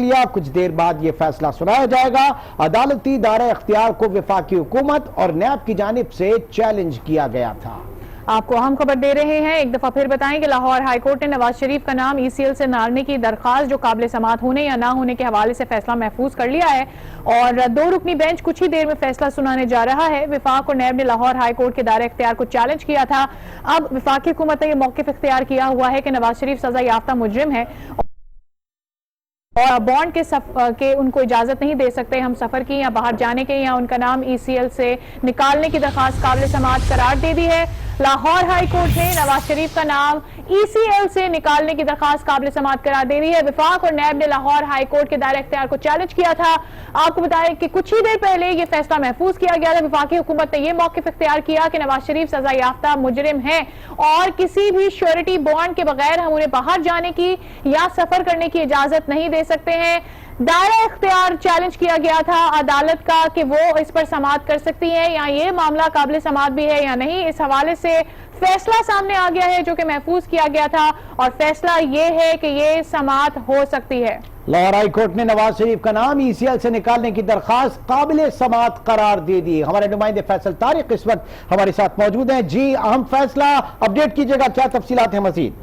لیا. کچھ دیر بعد یہ فیصلہ سنایا جائے گا. عدالتی دائرہ اختیار کو وفاقی حکومت اور نیب کی جانب سے چیلنج کیا گیا تھا. آپ کو اہم خبر دے رہے ہیں. ایک دفعہ پھر بتائیں کہ لاہور ہائی کورٹ نے نواز شریف کا نام ای سی ایل سے نکالنے کی درخواست جو قابل سماعت ہونے یا نہ ہونے کے حوالے سے فیصلہ محفوظ کر لیا ہے اور 2 رکنی بینچ کچھ ہی دیر میں فیصلہ سنانے جا رہا ہے. وفاق اور نیب نے لاہور ہائی کورٹ کے دائرہ اختیار کو چیلنج کیا تھا. اب وفاقی حکومت نے یہ موقف اختیار کیا ہوا ہے کہ نواز شریف سزا یافتہ مجرم ہے اور بانڈ کے ان کو اجازت نہیں دے سکتے ہم سفر کی یا باہر جانے کے, یا ان کا نام ای سی ایل سے نکالنے کی درخواست قابل سماعت قرار دے دی ہے. لاہور ہائی کورٹ نے نواز شریف کا نام ای سی ایل سے نکالنے کی درخواست قابل سماعت قرار دے دی ہے. وفاق اور نیب نے لاہور ہائی کورٹ کے دائرہ اختیار کو چیلنج کیا تھا. آپ کو بتائیں کہ کچھ ہی دیر پہلے یہ فیصلہ محفوظ کیا گیا تھا. وفاقی حکومت نے یہ موقف اختیار کیا کہ نواز شریف سزا یافتہ مجرم ہیں اور کسی بھی شیورٹی بانڈ کے بغیر ہم انہیں باہر جانے کی یا سفر کرنے کی اجازت نہیں دے سکتے ہیں. دائرہ اختیار چیلنج کیا گیا تھا عدالت کا کہ وہ اس پر سماعت کر سکتی ہے یا یہ معاملہ قابل سماعت بھی ہے یا نہیں. اس حوالے سے فیصلہ سامنے آ گیا ہے جو کہ محفوظ کیا گیا تھا اور فیصلہ یہ ہے کہ یہ سماعت ہو سکتی ہے. لاہور ہائی کورٹ نے نواز شریف کا نام ای سی ایل سے نکالنے کی درخواست قابل سماعت قرار دے دی. ہمارے نمائندے فیصل طارق اس وقت ہمارے ساتھ موجود ہیں. جی اہم فیصلہ اپڈیٹ کیجئے گا, کیا تفصیلات ہیں مزید؟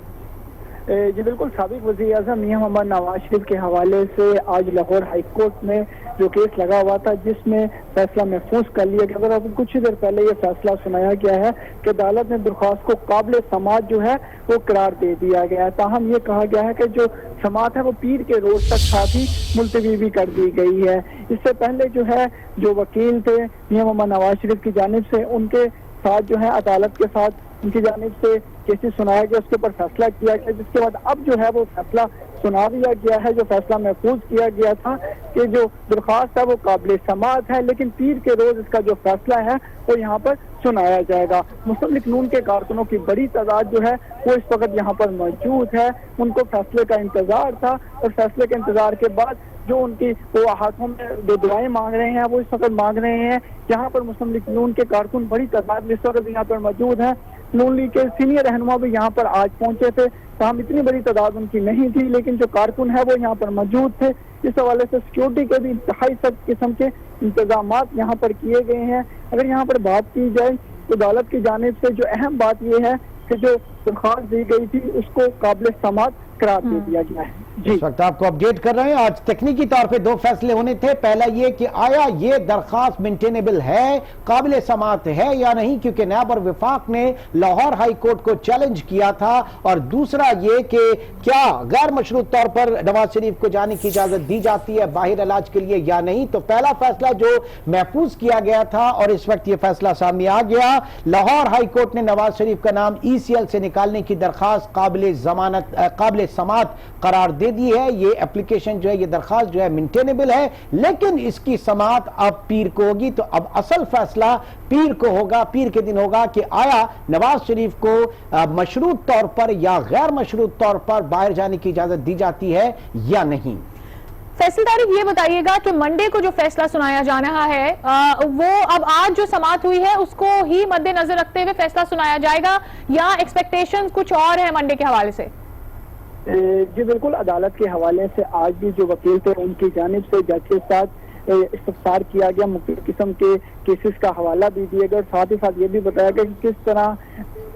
جی بالکل, سابق وزیر اعظم میاں محمد نواز شریف کے حوالے سے آج لاہور ہائی کورٹ میں جو کیس لگا ہوا تھا جس میں فیصلہ محفوظ کر لیا گیا. اگر کچھ دیر پہلے یہ فیصلہ سنایا گیا ہے کہ عدالت نے درخواست کو قابل سماعت جو ہے وہ قرار دے دیا گیا ہے. تاہم یہ کہا گیا ہے کہ جو سماعت ہے وہ پیر کے روز تک ساتھ ہی ملتوی بھی کر دی گئی ہے. اس سے پہلے جو ہے جو وکیل تھے میاں محمد نواز شریف کی جانب سے ان کے ساتھ جو ہے عدالت کے ساتھ ان کی جانب سے کیسز سنایا گیا, اس کے اوپر فیصلہ کیا گیا, جس کے بعد اب جو ہے وہ فیصلہ سنا دیا گیا ہے. جو فیصلہ محفوظ کیا گیا تھا کہ جو درخواست ہے وہ قابل سماعت ہے لیکن پیر کے روز اس کا جو فیصلہ ہے وہ یہاں پر سنایا جائے گا. مسلم لیگ نون کے کارکنوں کی بڑی تعداد جو ہے وہ اس وقت یہاں پر موجود ہے. ان کو فیصلے کا انتظار تھا اور فیصلے کے انتظار کے بعد جو ان کی وہ ہاتھوں میں جو دعائیں مانگ رہے ہیں وہ اس وقت مانگ رہے ہیں. یہاں پر مسلم لیگ نون کے کارکن بڑی تعداد میں اس وقت یہاں پر موجود ہیں. نون لیگ کے سینئر رہنما بھی یہاں پر آج پہنچے تھے. تاہم اتنی بڑی تعداد ان کی نہیں تھی لیکن جو کارکن ہے وہ یہاں پر موجود تھے. اس حوالے سے سیکیورٹی کے بھی انتہائی سخت قسم کے انتظامات یہاں پر کیے گئے ہیں. اگر یہاں پر بات کی جائے تو عدالت کی جانب سے جو اہم بات یہ ہے کہ جو درخواست دی گئی تھی اس کو قابل سماعت قرار دے دیا گیا ہے. جی اس وقت آپ کو اپڈیٹ کر رہے ہیں. آج تکنیکی طور پہ 2 فیصلے ہونے تھے. پہلا یہ کہ آیا یہ درخواست مینٹینیبل ہے, قابل سماعت ہے یا نہیں, کیونکہ نیب اور وفاق نے لاہور ہائی کورٹ کو چیلنج کیا تھا, اور دوسرا یہ کہ کیا غیر مشروط طور پر نواز شریف کو جانے کی اجازت دی جاتی ہے باہر علاج کے لیے یا نہیں. تو پہلا فیصلہ جو محفوظ کیا گیا تھا اور اس وقت یہ فیصلہ سامنے آ گیا, لاہور ہائی کورٹ نے نواز شریف کا نام ای سی ایل سے نکالنے کی درخواست قابل سماعت قرار دے دی ہے. یہ اپلیکیشن جو ہے, یہ درخواست جو ہے مینٹینیبل ہے لیکن اس کی سماعت اب پیر کو ہوگی. تو اب اصل فیصلہ پیر کو ہوگا, پیر کے دن ہوگا کہ آیا نواز شریف کو مشروط طور پر یا غیر مشروط طور پر باہر جانے کی اجازت دی جاتی ہے یا نہیں. فیصل طارق یہ بتائیے گا کہ منڈے کو جو فیصلہ سنایا جا رہا ہے وہ اب آج جو سماعت ہوئی ہے اس کو ہی مد نظر رکھتے ہوئے فیصلہ سنایا جائے گا یا ایکسپیکٹیشن کچھ اور ہے منڈے کے حوالے سے؟ جی بالکل, عدالت کے حوالے سے آج بھی جو وکیل تھے ان کی جانب سے جج کے ساتھ استفسار کیا گیا, مختلف قسم کے کیسز کا حوالہ بھی دیا گیا, ساتھ ہی ساتھ یہ بھی بتایا گیا کہ کس طرح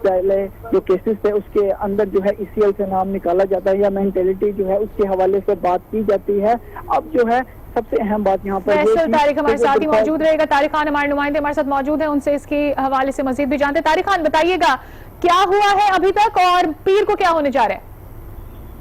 پہلے جو کیسز تھے اس کے اندر جو ہے ای سی ایل سے نام نکالا جاتا ہے یا مینٹیلٹی جو ہے اس کے حوالے سے بات کی جاتی ہے. اب جو ہے سب سے اہم بات یہاں پر فیصل طارق ہمارے ساتھ ہی موجود رہے گا. طارق خان ہمارے نمائندے ہمارے ساتھ موجود ہیں, ان سے اس کے حوالے سے مزید بھی جانتے ہیں. طارق خان بتائیے گا کیا ہوا ہے ابھی تک اور پیر کو کیا ہونے جا رہا ہے؟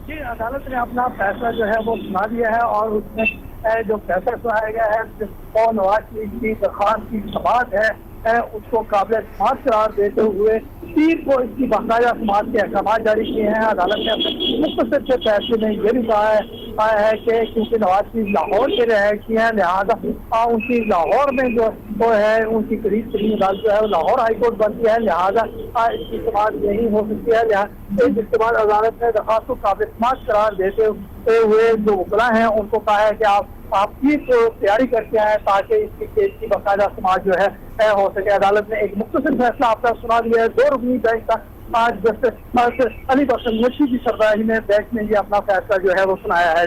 جی عدالت نے اپنا فیصلہ جو ہے وہ سنا دیا ہے اور اس میں جو فیصلہ سنایا گیا ہے وہ نواز شریف کی درخواست کی سماعت ہے اس کو قابل سماعت قرار دیتے ہوئے پیر کو اس کی باقاعدہ سماعت کے احکامات جاری کیے ہیں. عدالت نے اپنے مختصر سے فیصلے میں یہ بھی کہا ہے کہ کیونکہ نواز شریف لاہور کے رہائشی ہیں لہٰذا ان کی لاہور میں جو ہے ان کی قریب ترین عدالت جو ہے وہ لاہور ہائی کورٹ بنتی ہے, لہٰذا اس کی سماعت نہیں ہو سکتی ہے. جس کے بعد عدالت نے درخواست کو قابل سماعت قرار دیتے ہوئے جو وکلا ہیں ان کو کہا ہے کہ آپ کی کو تیاری کر کے آئیں تاکہ اس کی کیس کی باقاعدہ سماعت جو ہے ہو سکے. عدالت نے ایک مختصر فیصلہ آپ کا سنا دیا ہے. 2 رکنی بینچ کا آج جسٹس علی بخش مرشد کی سربراہی میں بینچ نے یہ اپنا فیصلہ جو ہے وہ سنایا ہے.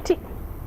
جی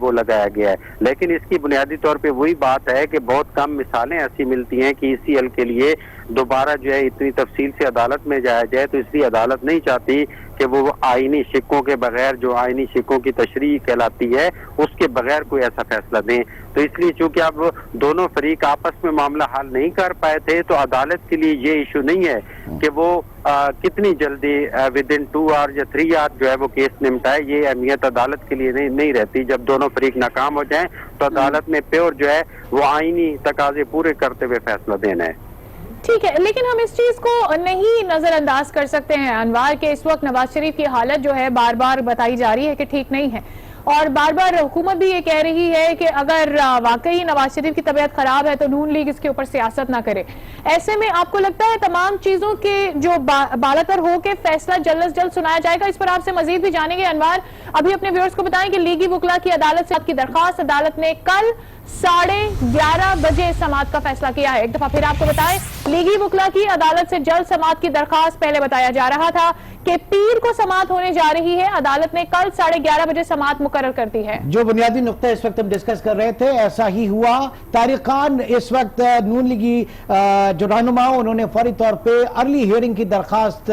وہ لگایا گیا ہے. لیکن اس کی بنیادی طور پہ وہی بات ہے کہ بہت کم مثالیں ایسی ملتی ہیں کہ ECL کے لیے دوبارہ جو ہے اتنی تفصیل سے عدالت میں جایا جائے. تو اس لیے عدالت نہیں چاہتی کہ وہ آئینی شکوں کے بغیر, جو آئینی شکوں کی تشریح کہلاتی ہے, اس کے بغیر کوئی ایسا فیصلہ دیں. تو اس لیے چونکہ اب دونوں فریق آپس میں معاملہ حل نہیں کر پائے تھے, تو عدالت کے لیے یہ ایشو نہیں ہے کہ وہ کتنی جلدی ودن 2 آور یا 3 آور جو ہے وہ کیس نمٹائے. یہ اہمیت عدالت کے لیے نہیں رہتی. جب دونوں فریق ناکام ہو جائیں تو عدالت میں پیور جو ہے وہ آئینی تقاضے پورے کرتے ہوئے فیصلہ دینا ہے. ٹھیک ہے, لیکن ہم اس چیز کو نہیں نظر انداز کر سکتے ہیں انوار کہ اس وقت نواز شریف کی حالت جو ہے بار بار بتائی جا رہی ہے کہ ٹھیک نہیں ہے, اور بار بار حکومت بھی یہ کہہ رہی ہے کہ اگر واقعی نواز شریف کی طبیعت خراب ہے تو نون لیگ اس کے اوپر سیاست نہ کرے. ایسے میں آپ کو لگتا ہے تمام چیزوں کے جو بالاتر ہو کے فیصلہ جلد از جلد سنایا جائے گا؟ اس پر آپ سے مزید بھی جانیں گے. انوار, ابھی اپنے ویورز کو بتائیں کہ لیگی وکلا کی عدالت سے کی درخواست عدالت نے کل 11:30 بجے سماعت کا فیصلہ کیا ہے. ایک دفعہ پھر آپ کو بتائیں, لیگی وکلا کی عدالت سے جلد سماعت کی درخواست پہلے بتایا جا رہا تھا کہ پیر کو سماعت ہونے جا رہی ہے. عدالت نے کل 11:30 بجے سماعت مقرر کر دی ہے. جو بنیادی نقطہ اس وقت ہم ڈسکس کر رہے تھے ایسا ہی ہوا. طارق خان اس وقت نون لیگی جو رہنما انہوں نے فوری طور پہ ارلی ہیئرنگ کی درخواست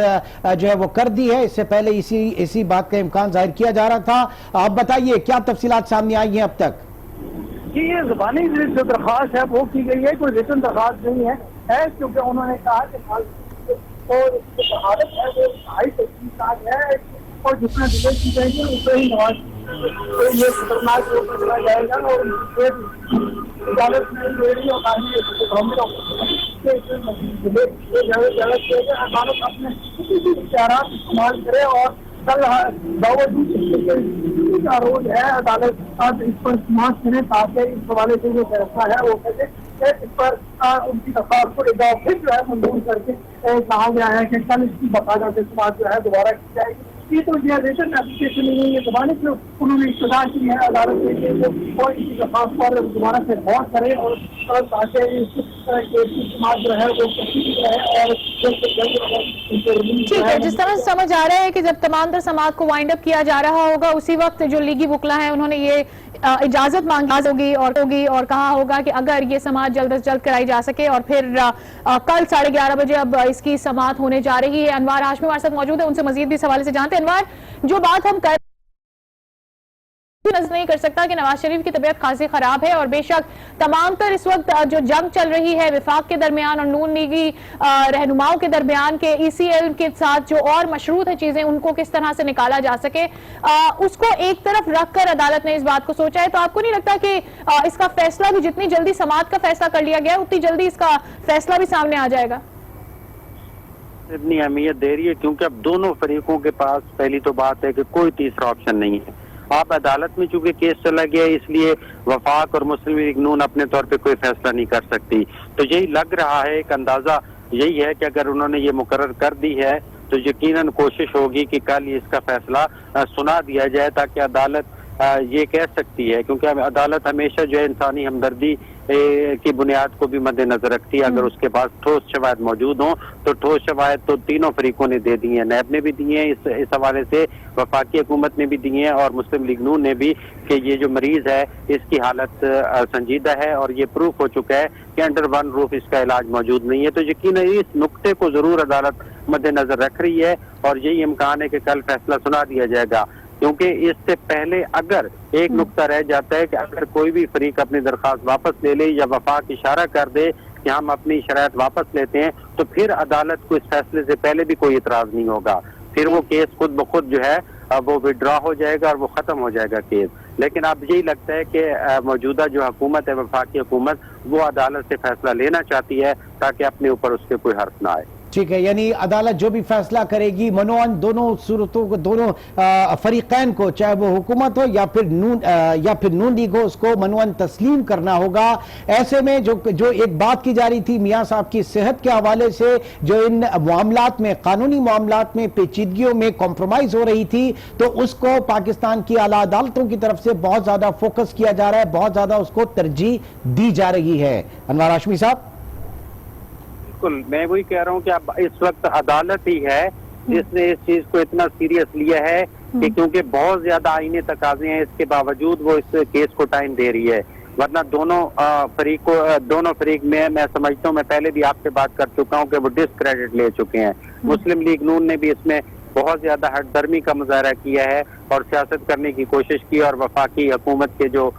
جو ہے وہ کر دی ہے. اس سے پہلے اسی بات کا امکان ظاہر کیا جا رہا تھا. آپ بتائیے کیا تفصیلات سامنے آئی ہیں اب تک؟ جی, یہ زبانی جو درخواست ہے وہ کی گئی ہے, کوئی ریٹن درخواست نہیں ہے, کیونکہ انہوں نے کہا کہ اور اس کی شہادت ہے وہ 2.5 ہے, اور جتنا ڈیلیٹ کی جائے گی اسے ہی نواز یہ خطرناک چلا جائے گا. اور عدالت میں عدالت اپنے اختیارات استعمال کرے, اور کل باوجود کا روز ہے عدالت اس پر سماعت کرے تاکہ اس حوالے سے جو فیصلہ ہے وہ کہتے اس پر ان کی درخواست کو پھر جو ہے منظور کر کے کہا گیا ہے کہ کل اس کی باقاعدہ سماعت جو ہے دوبارہ کی جائے گی. یہ تو یہ ریٹن اپلیکیشن نہیں ہے زبانی سے انہوں نے ابتدا کی ہے عدالت میں کہ وہ اس کی درخواست پر دوبارہ سے غور کرے اور تاکہ اس کیس کی سماعت جو ہے وہ رہے. اور ٹھیک ہے, جس طرح سمجھ آ رہا ہے کہ جب تمام تر سماعت کو وائنڈ اپ کیا جا رہا ہوگا اسی وقت جو لیگی وکلا ہیں انہوں نے یہ اجازت مانگی ہوگی اور کہا ہوگا کہ اگر یہ سماعت جلد از جلد کرائی جا سکے, اور پھر کل 11:30 بجے اب اس کی سماعت ہونے جا رہی ہے. انوار ہاشمی ہمارے ساتھ موجود ہے, ان سے مزید بھی اس حوالے سے جانتے ہیں. انوار, جو بات ہم کر نظر نہیں کر سکتا کہ نواز شریف کی طبیعت خاصی خراب ہے, اور بے شک تمام تر اس وقت جو جنگ چل رہی ہے وفاق کے درمیان اور نون لیگی رہنماؤں کے درمیان کے ECL کے ساتھ جو اور مشروط ہے چیزیں ان کو کس طرح سے نکالا جا سکے, اس کو ایک طرف رکھ کر عدالت نے اس بات کو سوچا ہے. تو آپ کو نہیں لگتا کہ اس کا فیصلہ بھی جتنی جلدی سماعت کا فیصلہ کر لیا گیا اتنی جلدی اس کا فیصلہ بھی سامنے آ جائے گا؟ اتنی اہمیت دے رہی ہے کیونکہ اب دونوں فریقوں کے پاس پہلی تو بات ہے کہ کوئی تیسرا آپشن نہیں ہے. آپ عدالت میں چونکہ کیس چلا گیا اس لیے وفاق اور مسلم لیگ نون اپنے طور پہ کوئی فیصلہ نہیں کر سکتی. تو یہی لگ رہا ہے, ایک اندازہ یہی ہے کہ اگر انہوں نے یہ مقرر کر دی ہے تو یقیناً کوشش ہوگی کہ کل اس کا فیصلہ سنا دیا جائے تاکہ عدالت یہ کہہ سکتی ہے, کیونکہ عدالت ہمیشہ جو ہے انسانی ہمدردی کی بنیاد کو بھی مد نظر رکھتی ہے. اگر اس کے پاس ٹھوس شواہد موجود ہوں تو ٹھوس شواہد تو تینوں فریقوں نے دے دی ہیں, نیب نے بھی دیے ہیں اس حوالے سے, وفاقی حکومت نے بھی دیے ہیں اور مسلم لیگ نون نے بھی, کہ یہ جو مریض ہے اس کی حالت سنجیدہ ہے اور یہ پروف ہو چکا ہے کہ انڈر ون روف اس کا علاج موجود نہیں ہے. تو یقیناً اس نقطے کو ضرور عدالت مد نظر رکھ رہی ہے اور یہی امکان ہے کہ کل فیصلہ سنا دیا جائے گا. کیونکہ اس سے پہلے اگر ایک نقطہ رہ جاتا ہے کہ اگر کوئی بھی فریق اپنی درخواست واپس لے لے یا وفاق اشارہ کر دے کہ ہم اپنی شرائط واپس لیتے ہیں تو پھر عدالت کو اس فیصلے سے پہلے بھی کوئی اعتراض نہیں ہوگا, پھر وہ کیس خود بخود جو ہے وہ وڈرا ہو جائے گا اور وہ ختم ہو جائے گا کیس. لیکن اب یہی لگتا ہے کہ موجودہ جو حکومت ہے وفاقی حکومت وہ عدالت سے فیصلہ لینا چاہتی ہے تاکہ اپنے اوپر اس کے کوئی حرف نہ آئے. ٹھیک ہے, یعنی عدالت جو بھی فیصلہ کرے گی منوان دونوں صورتوں کو, دونوں فریقین کو, چاہے وہ حکومت ہو یا پھر نون لیگ ہو, اس کو منوان تسلیم کرنا ہوگا. ایسے میں جو ایک بات کی جا رہی تھی میاں صاحب کی صحت کے حوالے سے, جو ان معاملات میں قانونی معاملات میں پیچیدگیوں میں کمپرومائز ہو رہی تھی, تو اس کو پاکستان کی اعلیٰ عدالتوں کی طرف سے بہت زیادہ فوکس کیا جا رہا ہے, بہت زیادہ اس کو ترجیح دی جا رہی ہے. انوار ہاشمی صاحب. میں وہی کہہ رہا ہوں کہ اب اس وقت عدالت ہی ہے جس نے اس چیز کو اتنا سیریس لیا ہے کہ کیونکہ بہت زیادہ آئینی تقاضے ہیں، اس کے باوجود وہ اس کیس کو ٹائم دے رہی ہے، ورنہ دونوں فریق میں سمجھتا ہوں، میں پہلے بھی آپ سے بات کر چکا ہوں کہ وہ ڈسکریڈٹ لے چکے ہیں۔ مسلم لیگ نون نے بھی اس میں بہت زیادہ ہٹ درمی کا مظاہرہ کیا ہے اور سیاست کرنے کی کوشش کی، اور وفاقی حکومت کے جو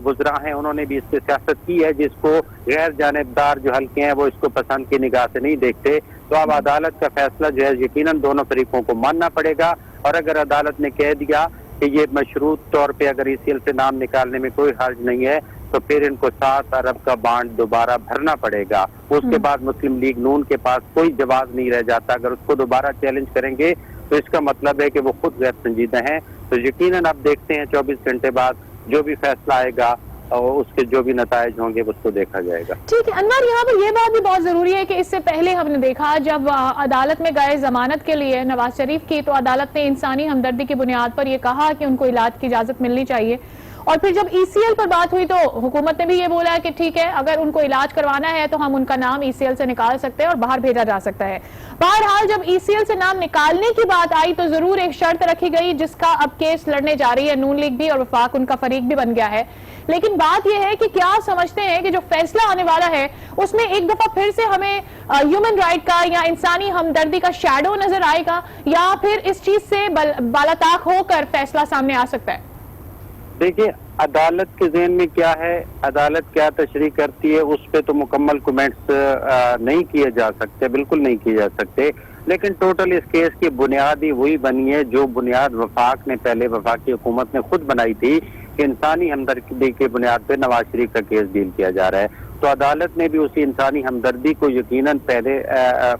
وزراء ہیں انہوں نے بھی اس پہ سیاست کی ہے، جس کو غیر جانبدار جو حلقے ہیں وہ اس کو پسند کی نگاہ سے نہیں دیکھتے۔ تو اب عدالت کا فیصلہ جو ہے یقیناً دونوں فریقوں کو ماننا پڑے گا، اور اگر عدالت نے کہہ دیا کہ یہ مشروط طور پہ اگر ECL سے نام نکالنے میں کوئی حرج نہیں ہے، تو پھر ان کو 7 ارب کا بانڈ دوبارہ بھرنا پڑے گا۔ اس کے بعد مسلم لیگ نون کے پاس کوئی جواز نہیں رہ جاتا، اگر اس کو دوبارہ چیلنج کریں گے تو اس کا مطلب ہے کہ وہ خود غیر سنجیدہ ہیں۔ تو یقیناً اب دیکھتے ہیں 24 گھنٹے بعد جو بھی فیصلہ آئے گا اور اس کے جو بھی نتائج ہوں گے اس کو دیکھا جائے گا۔ ٹھیک ہے انور، یہاں پر یہ بات بھی بہت ضروری ہے کہ اس سے پہلے ہم نے دیکھا جب عدالت میں گئے ضمانت کے لیے نواز شریف کی، تو عدالت نے انسانی ہمدردی کی بنیاد پر یہ کہا کہ ان کو علاج کی اجازت ملنی چاہیے، اور پھر جب ECL پر بات ہوئی تو حکومت نے بھی یہ بولا کہ ٹھیک ہے اگر ان کو علاج کروانا ہے تو ہم ان کا نام ECL سے نکال سکتے ہیں اور باہر بھیجا جا سکتا ہے۔ بہرحال جب ECL سے نام نکالنے کی بات آئی تو ضرور ایک شرط رکھی گئی جس کا اب کیس لڑنے جا رہی ہے نون لیگ بھی، اور وفاق ان کا فریق بھی بن گیا ہے۔ لیکن بات یہ ہے کہ کیا سمجھتے ہیں کہ جو فیصلہ آنے والا ہے اس میں ایک دفعہ پھر سے ہمیں ہیومن رائٹ کا یا انسانی ہمدردی کا شیڈو نظر آئے گا، یا پھر اس چیز سے بالاتاق ہو کر فیصلہ سامنے آ سکتا ہے؟ دیکھیے عدالت کے ذہن میں کیا ہے، عدالت کیا تشریح کرتی ہے، اس پہ تو مکمل کومنٹس نہیں کیے جا سکتے، بالکل نہیں کیے جا سکتے، لیکن ٹوٹل اس کیس کی بنیاد ہی وہی بنی ہے جو بنیاد وفاق نے پہلے وفاقی حکومت نے خود بنائی تھی کہ انسانی ہمدردی کی بنیاد پہ نواز شریف کا کیس ڈیل کیا جا رہا ہے۔ تو عدالت نے بھی اسی انسانی ہمدردی کو یقیناً پہلے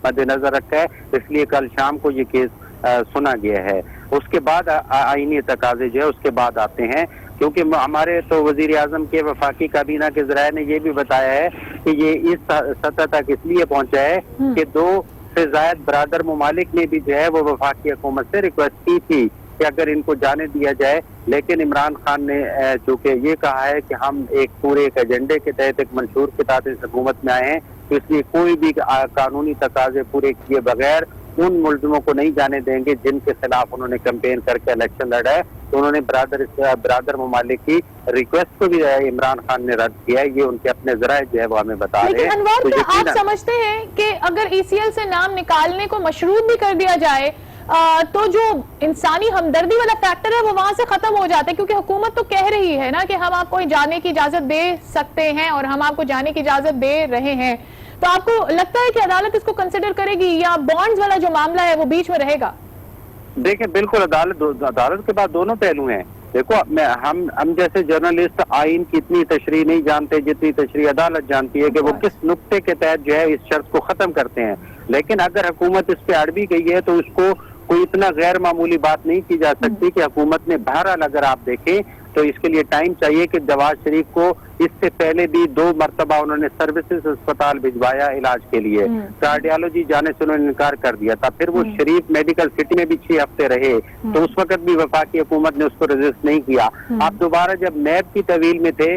مد نظر رکھا ہے، اس لیے کل شام کو یہ کیس سنا گیا ہے۔ اس کے بعد آئینی تقاضے جو ہے اس کے بعد آتے ہیں، کیونکہ ہمارے تو وزیر اعظم کے وفاقی کابینہ کے ذرائع نے یہ بھی بتایا ہے کہ یہ اس سطح تک اس لیے پہنچا ہے کہ 2 سے زائد برادر ممالک نے بھی جو ہے وہ وفاقی حکومت سے ریکویسٹ کی تھی کہ اگر ان کو جانے دیا جائے، لیکن عمران خان نے چونکہ یہ کہا ہے کہ ہم پورے ایک ایجنڈے کے تحت ایک منشور کے تحت اس حکومت میں آئے ہیں، تو اس لیے کوئی بھی قانونی تقاضے پورے کیے بغیر ان ملزموں کو نہیں جانے دیں گے جن کے خلاف انہوں نے کیمپین کر کے الیکشن لڑا ہے۔ تو انہوں نے برادر ممالک کی ریکویسٹ کو بھی عمران خان نے رد کیا ہے، یہ ان کے اپنے ذرائع جو ہے وہ ہمیں بتا رہے ہیں۔ لیکن انور، کیا آپ سمجھتے ہیں کہ اگر ECL سے نام نکالنے کو مشروط بھی کر دیا جائے تو جو انسانی ہمدردی والا فیکٹر ہے وہ وہاں سے ختم ہو جاتا ہے؟ کیونکہ حکومت تو کہہ رہی ہے نا کہ ہم آپ کو جانے کی اجازت دے سکتے ہیں اور ہم آپ کو جانے کی اجازت دے رہے ہیں، تو آپ کو لگتا ہے کہ عدالت اس کو کنسیڈر کرے گی یا بانڈز والا جو معاملہ ہے وہ بیچ میں رہے گا؟ دیکھیں بالکل عدالت کے بعد دونوں پہلو ہیں۔ دیکھو ہم جیسے جرنلسٹ آئین کی اتنی تشریح نہیں جانتے جتنی تشریح عدالت جانتی ہے کہ وہ کس نقطے کے تحت جو ہے اس شرط کو ختم کرتے ہیں، لیکن اگر حکومت اس پہ اڑ بھی گئی ہے تو اس کو کوئی اتنا غیر معمولی بات نہیں کی جا سکتی کہ حکومت نے بہرحال اگر آپ دیکھیں تو اس کے لیے ٹائم چاہیے کہ نواز شریف کو اس سے پہلے بھی 2 مرتبہ انہوں نے سروسز اسپتال بھجوایا علاج کے لیے، کارڈیالوجی جانے سے انہوں نے انکار کر دیا تھا، پھر وہ شریف میڈیکل سٹی میں بھی 6 ہفتے رہے، تو اس وقت بھی وفاقی حکومت نے اس کو ریزسٹ نہیں کیا۔ آپ دوبارہ جب نیب کی طویل میں تھے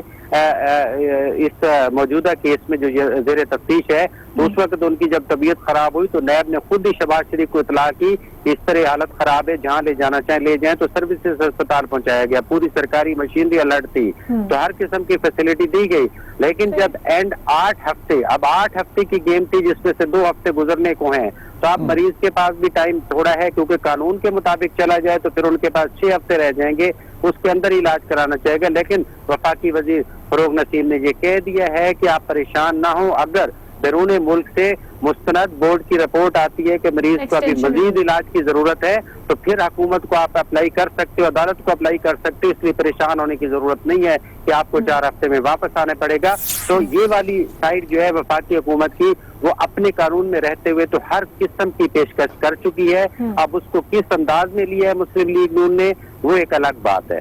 اس موجودہ کیس میں جو زیر تفتیش ہے، تو اس وقت ان کی جب طبیعت خراب ہوئی تو نیب نے خود ہی شہباز شریف کو اطلاع کی کہ اس طرح حالت خراب ہے، جہاں لے جانا چاہیں لے جائیں، تو سروسز اسپتال پہنچایا گیا، پوری سرکاری مشینری الرٹ تھی، تو ہر قسم کی فیسلٹی دی گئی۔ لیکن جب اینڈ 8 ہفتے، اب 8 ہفتے کی گیم تھی جس میں سے 2 ہفتے گزرنے کو ہیں، تو اب مریض کے پاس بھی ٹائم تھوڑا ہے، کیونکہ قانون کے مطابق چلا جائے تو پھر ان کے پاس 6 ہفتے رہ جائیں گے، اس کے اندر علاج کرانا چاہے گا۔ لیکن وفاقی وزیر فروغ نسیم نے یہ کہہ دیا ہے کہ آپ پریشان نہ ہوں، اگر بیرون ملک سے مستند بورڈ کی رپورٹ آتی ہے کہ مریض کو ابھی مزید علاج کی ضرورت ہے تو پھر حکومت کو آپ اپلائی کر سکتے ہو، عدالت کو اپلائی کر سکتے ہو، اس لیے پریشان ہونے کی ضرورت نہیں ہے کہ آپ کو 4 ہفتے میں واپس آنے پڑے گا۔ تو یہ والی سائڈ جو ہے وفاقی حکومت کی، وہ اپنے قانون میں رہتے ہوئے تو ہر قسم کی پیشکش کر چکی ہے، اب اس کو کس انداز میں لیا ہے مسلم لیگ نون نے وہ ایک الگ بات ہے۔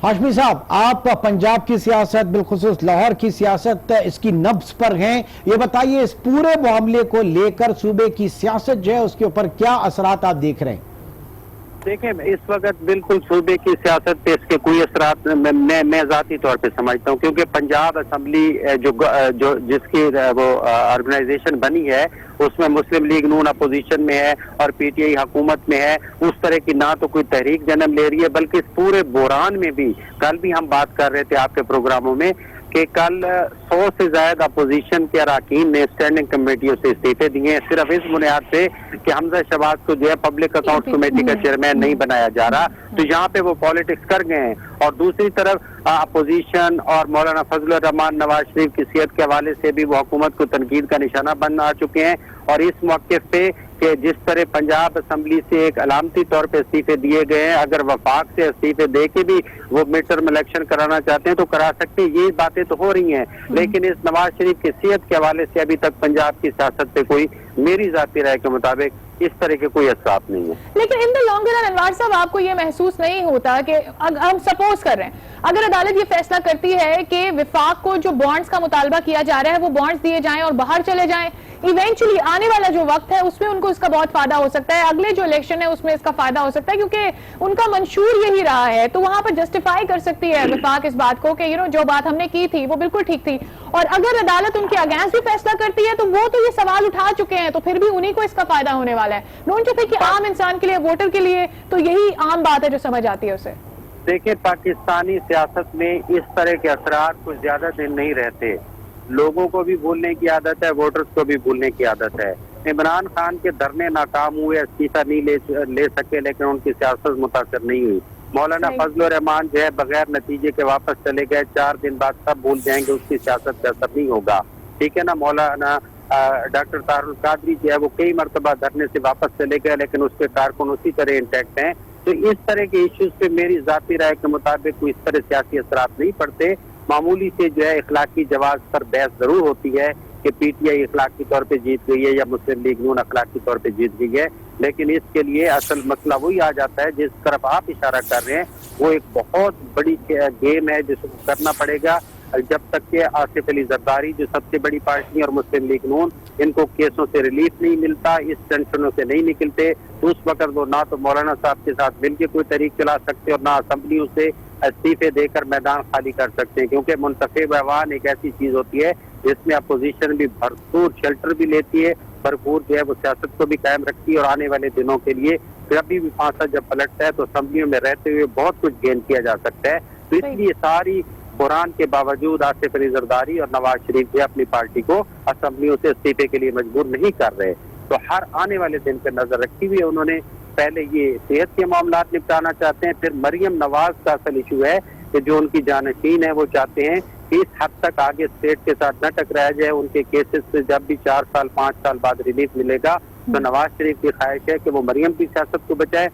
ہاشمی صاحب، آپ پنجاب کی سیاست بالخصوص لاہور کی سیاست اس کی نبض پر ہیں، یہ بتائیے اس پورے معاملے کو لے کر صوبے کی سیاست جو ہے اس کے اوپر کیا اثرات آپ دیکھ رہے ہیں؟ دیکھیں اس وقت بالکل صوبے کی سیاست پہ اس کے کوئی اثرات میں ذاتی طور پہ سمجھتا ہوں، کیونکہ پنجاب اسمبلی جو جس کی وہ آرگنائزیشن بنی ہے اس میں مسلم لیگ نون اپوزیشن میں ہے اور پی ٹی آئی حکومت میں ہے، اس طرح کی نہ تو کوئی تحریک جنم لے رہی ہے، بلکہ اس پورے بحران میں بھی کل بھی ہم بات کر رہے تھے آپ کے پروگراموں میں کہ کل 100 سے زائد اپوزیشن کے اراکین نے اسٹینڈنگ کمیٹیوں سے استعفے دیے ہیں، صرف اس بنیاد پہ کہ حمزہ شہباز کو جو ہے پبلک اکاؤنٹ کمیٹی کا چیئرمین نہیں بنایا جا رہا، تو یہاں پہ وہ پالیٹکس کر گئے ہیں۔ اور دوسری طرف اپوزیشن اور مولانا فضل الرحمان نواز شریف کی صحت کے حوالے سے بھی وہ حکومت کو تنقید کا نشانہ بن آ چکے ہیں، اور اس موقع پہ کہ جس طرح پنجاب اسمبلی سے ایک علامتی طور پہ استعفے دیے گئے ہیں، اگر وفاق سے استعفے دے کے بھی وہ مڈ ٹرم الیکشن کرانا چاہتے ہیں تو کرا سکتے ہیں، یہ باتیں تو ہو رہی ہیں، لیکن اس نواز شریف کی صحت کے حوالے سے ابھی تک پنجاب کی سیاست پہ کوئی میری ذاتی رائے کے مطابق اس طرح کے کوئی اثرات نہیں ہے۔ لیکن ان دا لانگ رن انوار صاحب آپ کو یہ محسوس نہیں ہوتا کہ ہم سپوز کر رہے ہیں اگر عدالت یہ فیصلہ کرتی ہے کہ وفاق کو جو بانڈز کا مطالبہ کیا جا رہا ہے وہ بانڈز دیے جائیں اور باہر چلے جائیں، ایونچولی آنے والا جو وقت ہے اس میں ان کو اس کا بہت فائدہ ہو سکتا ہے، اگلے جو الیکشن ہے اس میں اس کا فائدہ ہو سکتا ہے کیونکہ ان کا منشور یہی رہا ہے، تو وہاں پر جسٹیفائی کر سکتی ہے وفاق اس بات کو کہ جو بات ہم نے کی تھی وہ بالکل ٹھیک تھی، اور اگر عدالت ان کے اگینسٹ بھی فیصلہ کرتی ہے تو وہ تو یہ سوال اٹھا چکے ہیں تو پھر بھی انہی کو اس کا فائدہ ہونے والا ہے، ڈونٹ یو تھنک کہ عام انسان کے لیے ووٹر کے لیے تو یہی عام بات ہے جو سمجھ آتی ہے اسے؟ دیکھیں پاکستانی سیاست میں اس طرح کے اثرات کچھ زیادہ دن نہیں رہتے، لوگوں کو بھی بھولنے کی عادت ہے، ووٹرز کو بھی بھولنے کی عادت ہے۔ عمران خان کے دھرنے ناکام ہوئے، استعفیٰ نہیں لے سکے، لیکن ان کی سیاست متاثر نہیں ہوئی۔ مولانا فضل الرحمان جو ہے بغیر نتیجے کے واپس چلے گئے، 4 دن بعد سب بھول جائیں گے، اس کی سیاست کا اثر نہیں ہوگا، ٹھیک ہے نا۔ مولانا ڈاکٹر طاہر القادری جو ہے وہ کئی مرتبہ دھرنے سے واپس چلے گئے، لیکن اس کے کارکن اسی طرح انٹیکٹ ہیں۔ تو اس طرح کے ایشوز پہ میری ذاتی رائے کے مطابق کوئی اس طرح سیاسی اثرات نہیں پڑتے، معمولی سے جو ہے اخلاقی جواز پر بحث ضرور ہوتی ہے کہ پی ٹی آئی اخلاقی طور پہ جیت گئی ہے یا مسلم لیگ نون اخلاقی طور پہ جیت گئی ہے، لیکن اس کے لیے اصل مسئلہ وہی آ جاتا ہے جس طرف آپ اشارہ کر رہے ہیں، وہ ایک بہت بڑی گیم ہے جس کو کرنا پڑے گا جب تک کہ آصف علی زرداری جو سب سے بڑی پارٹی اور مسلم لیگ نون ان کو کیسوں سے ریلیف نہیں ملتا، اس ٹینشنوں سے نہیں نکلتے، تو اس وقت وہ نہ تو مولانا صاحب کے ساتھ مل کے کوئی تحریک چلا سکتے اور نہ اسمبلیوں سے استعفے دے کر میدان خالی کر سکتے ہیں، کیونکہ منتخب ایوان ایک ایسی چیز ہوتی ہے جس میں اپوزیشن بھی بھرپور شیلٹر بھی لیتی ہے، بھرپور جو ہے وہ سیاست کو بھی قائم رکھتی ہے، اور آنے والے دنوں کے لیے کبھی بھی پانسا جب پلٹتا ہے تو اسمبلیوں میں رہتے ہوئے بہت کچھ گین کیا جا سکتا ہے۔ تو اس لیے ساری بحران کے باوجود آصف علی زرداری اور نواز شریف جو اپنی پارٹی کو اسمبلیوں سے استعفے کے لیے مجبور نہیں کر رہے، تو ہر آنے والے دن پہ نظر رکھی ہوئی ہے انہوں نے۔ پہلے یہ صحت کے معاملات نپٹانا چاہتے ہیں، پھر مریم نواز کا اصل ایشو ہے کہ جو ان کی جانشین ہے وہ چاہتے ہیں کہ اس حد تک آگے اسٹیٹ کے ساتھ نہ ٹکرایا جائے، ان کے کیسز سے جب بھی 4 سال 5 سال بعد ریلیف ملے گا تو نواز شریف کی خواہش ہے کہ وہ مریم کی سیاست کو بچائے،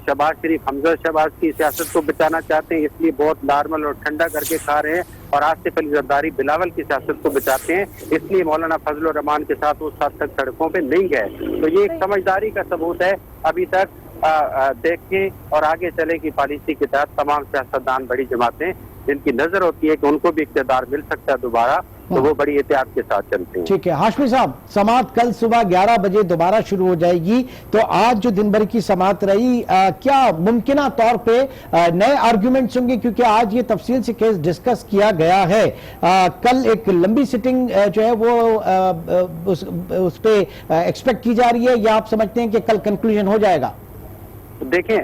شہباز شریف حمزہ شہباز کی سیاست کو بچانا چاہتے ہیں، اس لیے بہت نارمل اور ٹھنڈا کر کے کھا رہے ہیں، اور آصف علی زرداری بلاول کی سیاست کو بچاتے ہیں، اس لیے مولانا فضل الرحمان کے ساتھ اس حد تک سڑکوں پہ نہیں گئے۔ تو یہ ایک سمجھداری کا ثبوت ہے، ابھی تک دیکھیں اور آگے چلے کی پالیسی کے تحت تمام سیاستدان بڑی جماعتیں جن کی نظر ہوتی ہے کہ ان کو بھی اقتدار مل سکتا ہے دوبارہ، تو وہ بڑی احتیاط کے ساتھ چلتے ہیں۔ ٹھیک ہے ہاشمی صاحب، سماعت کل صبح 11 بجے دوبارہ شروع ہو جائے گی، تو آج جو دن بھر کی سماعت رہی کیا ممکنہ طور پہ نئے آرگیومنٹس ہوں گے، کیونکہ آج یہ تفصیل سے کیس ڈسکس کیا گیا ہے، کل ایک لمبی سٹنگ جو ہے وہ اس پہ ایکسپیکٹ کی جا رہی ہے، یا آپ سمجھتے ہیں کہ کل کنکلوژن ہو جائے گا؟ دیکھیں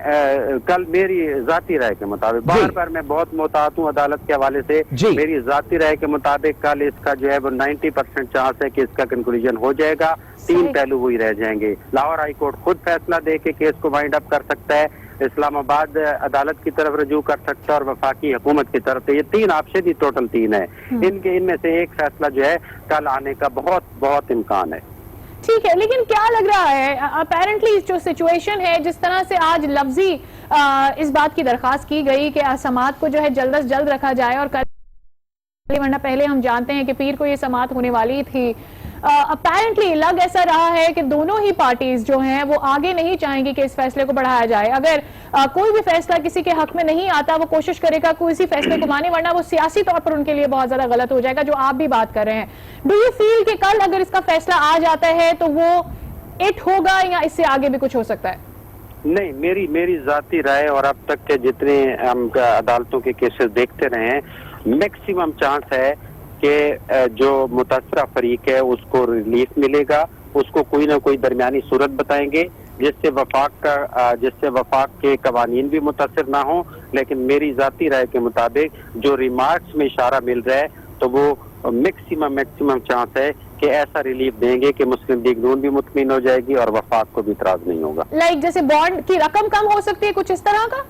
کل میری ذاتی رائے کے مطابق، بار بار میں بہت محتاط ہوں عدالت کے حوالے سے، میری ذاتی رائے کے مطابق کل اس کا جو ہے وہ 90% چانس ہے کہ اس کا کنکلوژن ہو جائے گا، 3 پہلو وہی رہ جائیں گے۔ لاہور ہائی کورٹ خود فیصلہ دے کے کیس کو وائنڈ اپ کر سکتا ہے، اسلام آباد عدالت کی طرف رجوع کر سکتا ہے، اور وفاقی حکومت کی طرف سے، یہ 3 آپشن ہی ٹوٹل 3 ہے، ان میں سے ایک فیصلہ جو ہے کل آنے کا بہت بہت امکان ہے۔ ٹھیک ہے، لیکن کیا لگ رہا ہے اپیرنٹلی جو سچویشن ہے، جس طرح سے آج لفظی اس بات کی درخواست کی گئی کہ سماعت کو جو ہے جلد از جلد رکھا جائے، اور ورنہ پہلے ہم جانتے ہیں کہ پیر کو یہ سماعت ہونے والی تھی، اپیرنٹلی لگ ایسا رہا ہے کہ دونوں ہی پارٹیز جو ہیں وہ آگے نہیں چاہیں گی کہ اس فیصلے کو بڑھایا جائے، اگر کوئی بھی فیصلہ کسی کے حق میں نہیں آتا وہ کوشش کرے گا کوئی اسی فیصلے کو مانے، ورنہ وہ سیاسی طور پر ان کے لیے بہت زیادہ غلط ہو جائے گا، جو آپ بھی بات کر رہے ہیں۔ ڈو یو فیل کہ کل اگر اس کا فیصلہ آ جاتا ہے تو وہ اٹ ہوگا، یا اس سے آگے بھی کچھ ہو سکتا ہے؟ نہیں، میری ذاتی رائے اور اب تک کے جتنے ہم عدالتوں کے کیسز دیکھتے رہے ہیں، میکسیمم چانس ہے کہ جو متاثرہ فریق ہے اس کو ریلیف ملے گا، اس کو کوئی نہ کوئی درمیانی صورت بتائیں گے جس سے وفاق کے قوانین بھی متاثر نہ ہوں. لیکن میری ذاتی رائے کے مطابق جو ریمارکس میں اشارہ مل رہا ہے تو وہ میکسیمم چانس ہے کہ ایسا ریلیف دیں گے کہ مسلم لیگ نون بھی مطمئن ہو جائے گی اور وفاق کو بھی اعتراض نہیں ہوگا. لائک جیسے بانڈ کی رقم کم ہو سکتی ہے، کچھ اس طرح کا؟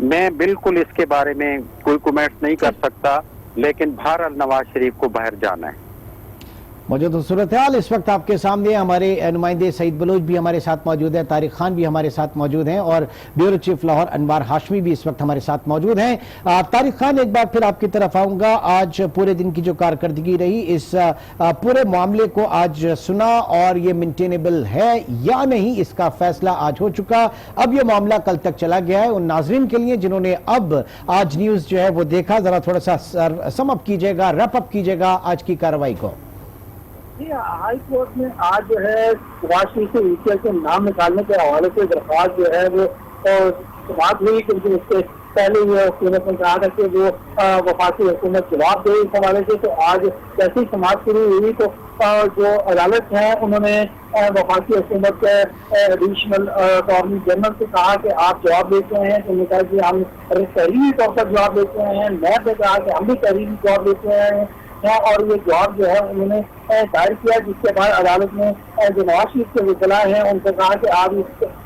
میں بالکل اس کے بارے میں کوئی کومنٹس نہیں کر سکتا، لیکن بہرحال نواز شریف کو باہر جانا ہے. موجود صورتحال اس وقت آپ کے سامنے، ہمارے نمائندے سعید بلوچ بھی ہمارے ساتھ موجود ہیں، طارق خان بھی ہمارے ساتھ موجود ہیں اور بیورو چیف لاہور انوار ہاشمی بھی اس وقت ہمارے ساتھ موجود ہیں. طارق خان، ایک بار پھر آپ کی طرف آؤں گا. آج پورے دن کی جو کارکردگی رہی، اس پورے معاملے کو آج سنا اور یہ مینٹینیبل ہے یا نہیں، اس کا فیصلہ آج ہو چکا. اب یہ معاملہ کل تک چلا گیا ہے. ان ناظرین کے لیے جنہوں نے اب آج نیوز جو ہے وہ دیکھا، ذرا تھوڑا سا سم اپ کیجئے گا، ریپ اپ کیجئے گا آج کی کارروائی کو. جی، ہائی کورٹ میں آج جو ہے نواز شریف سے ECL سے نام نکالنے کے حوالے سے درخواست جو ہے وہ سماعت ہوئی، کیونکہ اس سے پہلے یہ حکومت نے کہا تھا کہ وہ وفاقی حکومت جواب دے اس حوالے سے. تو آج جیسے ہی سماعت شروع ہوئی تو جو عدالت ہیں انہوں نے وفاقی حکومت کے ایڈیشنل اٹارنی جنرل سے کہا کہ آپ جواب دیتے ہیں. تو انہوں نے کہا کہ ہم تحریری طور پر جواب دیتے ہیں. نیب نے کہا کہ ہم بھی تحریری جواب دیتے ہیں اور یہ جواب جو ہے انہوں نے دائر کیا، جس کے بعد عدالت نے جو نواز شریف کے وکلاء ہیں ان سے کہا کہ آپ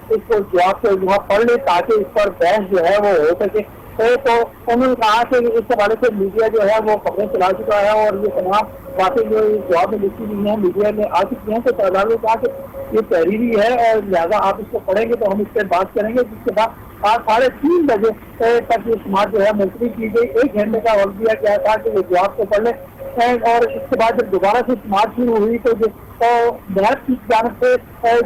اس کو جواب کو وہاں پڑھ لیں تاکہ اس پر بحث جو ہے وہ ہو سکے. تو انہوں نے کہا کہ اس حوالے سے میڈیا جو ہے وہ خبریں چلا چکا ہے اور یہ تمام باتیں جو جواب میں لکھی ہوئی ہیں میڈیا میں آ چکی ہیں. تو عدالت نے کہا کہ یہ تحریری ہے اور لہٰذا آپ اس کو پڑھیں گے تو ہم اس پہ بات کریں گے. جس کے بعد آج 3:30 بجے تک یہ سماعت جو ہے ملتوی کی گئی. 1 گھنٹے کا وقت دیا گیا تھا کہ وہ جواب کو پڑھ لیں اور اس کے بعد جب دوبارہ سے سماعت شروع ہوئی تو نیب کی جانب سے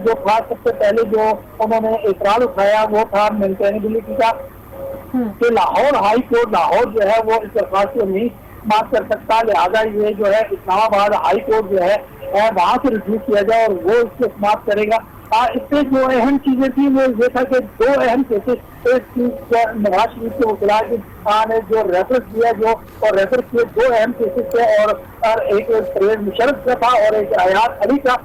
جو خاص سب سے پہلے جو انہوں نے اعتراض اٹھایا وہ تھا مینٹینیبلٹی کا، کہ لاہور ہائی کورٹ لاہور جو ہے وہ اس درخواست کو نہیں سماعت کر سکتا، لہٰذا یہ جو ہے اسلام آباد ہائی کورٹ جو ہے وہاں سے رجوع کیا جائے اور وہ اس کو سماعت کرے گا. اس سے جو اہم چیزیں تھیں وہ یہ تھا کہ 2 اہم کیسز، ایک چیز نواز شریف کے وکلاء نے جو ریفرنس دیا اور ریفرنس کیے 2 اہم کیسز تھے اور ایک پرویز مشرف کا تھا اور ایک حیات علی کا.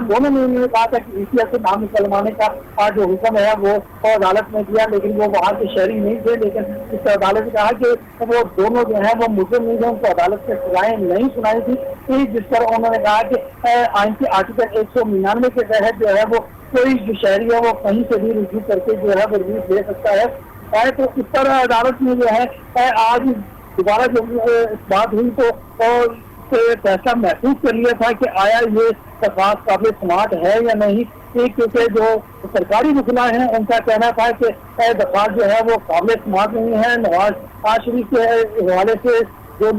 دونوں نے انہوں نے کہا تھا کہ ECL سے نام نکلوانے کا جو حکم ہے وہ عدالت نے دیا، لیکن وہ وہاں کے شہری نہیں تھے. لیکن اس عدالت نے کہا کہ وہ دونوں جو ہیں وہ ملزم نہیں تھے، ان کو عدالت سے سزائیں نہیں سنائی تھی، جس پر انہوں نے کہا کہ آئین کے آرٹیکل 199 کے تحت جو ہے وہ کوئی جو شہری ہے وہ کہیں سے بھی رجوع کر کے جو ہے وہ ریلیف دے سکتا ہے. تو اس پر عدالت میں جو ہے آج دوبارہ جب بات ہوئی تو فیصلہ محفوظ کر لیا تھا کہ آیا یہ درخواست قابل سماعت ہے یا نہیں. کیونکہ جو سرکاری وکلاء ہیں ان کا کہنا تھا کہ درخواست جو ہے وہ قابل سماعت نہیں ہے. نواز شریف کے حوالے سے جو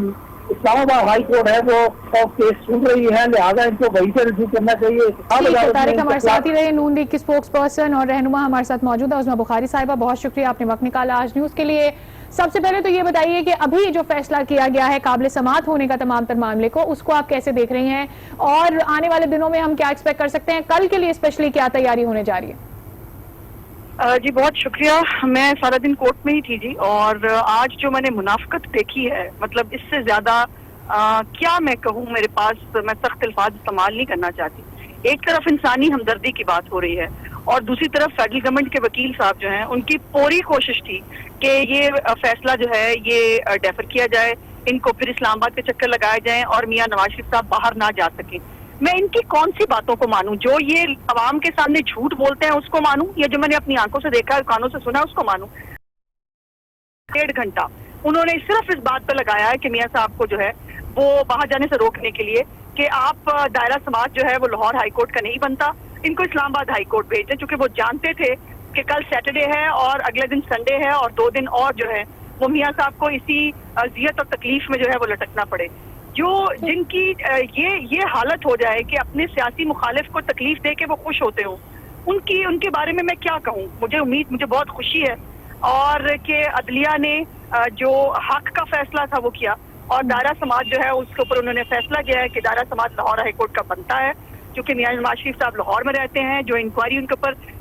اسلام آباد ہائی کورٹ ہے وہ کیس سن رہی ہے، لہٰذا ان کو وہی سے رجوع کرنا چاہیے. طارق ہمارے ساتھ ہی رہے، نون لیگ کی اسپوکس پرسن اور رہنما ہمارے ساتھ موجود ہے عظمیٰ بخاری صاحبہ. بہت شکریہ، آپ نے وقت نکالا آج نیوز کے لیے. سب سے پہلے تو یہ بتائیے کہ ابھی جو فیصلہ کیا گیا ہے قابل سماعت ہونے کا تمام تر معاملے کو، اس کو آپ کیسے دیکھ رہی ہیں اور آنے والے دنوں میں ہم کیا ایکسپیکٹ کر سکتے ہیں؟ کل کے لیے اسپیشلی کیا تیاری ہونے جا رہی ہے؟ جی بہت شکریہ. میں سارا دن کورٹ میں ہی تھی جی، اور آج جو میں نے منافقت دیکھی ہے، مطلب اس سے زیادہ کیا میں کہوں، میرے پاس میں سخت الفاظ استعمال نہیں کرنا چاہتی. ایک طرف انسانی ہمدردی کی بات ہو رہی ہے اور دوسری طرف فیڈرل گورنمنٹ کے وکیل صاحب جو ہیں ان کی پوری کوشش تھی کہ یہ فیصلہ جو ہے یہ ڈیفر کیا جائے، ان کو پھر اسلام آباد کے چکر لگائے جائیں اور میاں نواز شریف صاحب باہر نہ جا سکیں. میں ان کی کون سی باتوں کو مانوں؟ جو یہ عوام کے سامنے جھوٹ بولتے ہیں اس کو مانوں، یا جو میں نے اپنی آنکھوں سے دیکھا ہے، کانوں سے سنا ہے، اس کو مانوں؟ 1.5 گھنٹہ انہوں نے صرف اس بات پہ لگایا ہے کہ میاں صاحب کو جو ہے وہ باہر جانے سے روکنے کے لیے کہ آپ دائرہ سماعت جو ہے وہ لاہور ہائی کورٹ کا نہیں بنتا، ان کو اسلام آباد ہائی کورٹ بھیج دیں، چونکہ وہ جانتے تھے کہ کل سیٹرڈے ہے اور اگلے دن سنڈے ہے اور 2 دن اور جو ہے وہ میاں صاحب کو اسی اذیت اور تکلیف میں جو ہے وہ لٹکنا پڑے. جن کی یہ حالت ہو جائے کہ اپنے سیاسی مخالف کو تکلیف دے کے وہ خوش ہوتے ہوں، ان کے بارے میں کیا کہوں؟ مجھے بہت خوشی ہے اور کہ عدلیہ نے جو حق کا فیصلہ تھا وہ کیا، اور دائرہ سماعت جو ہے اس کے اوپر انہوں نے فیصلہ کیا ہے کہ دائرہ سماعت لاہور ہائی کورٹ کا بنتا ہے، کیونکہ میاں نواز شریف صاحب لاہور میں رہتے ہیں. جو انکوائری ان کے اوپر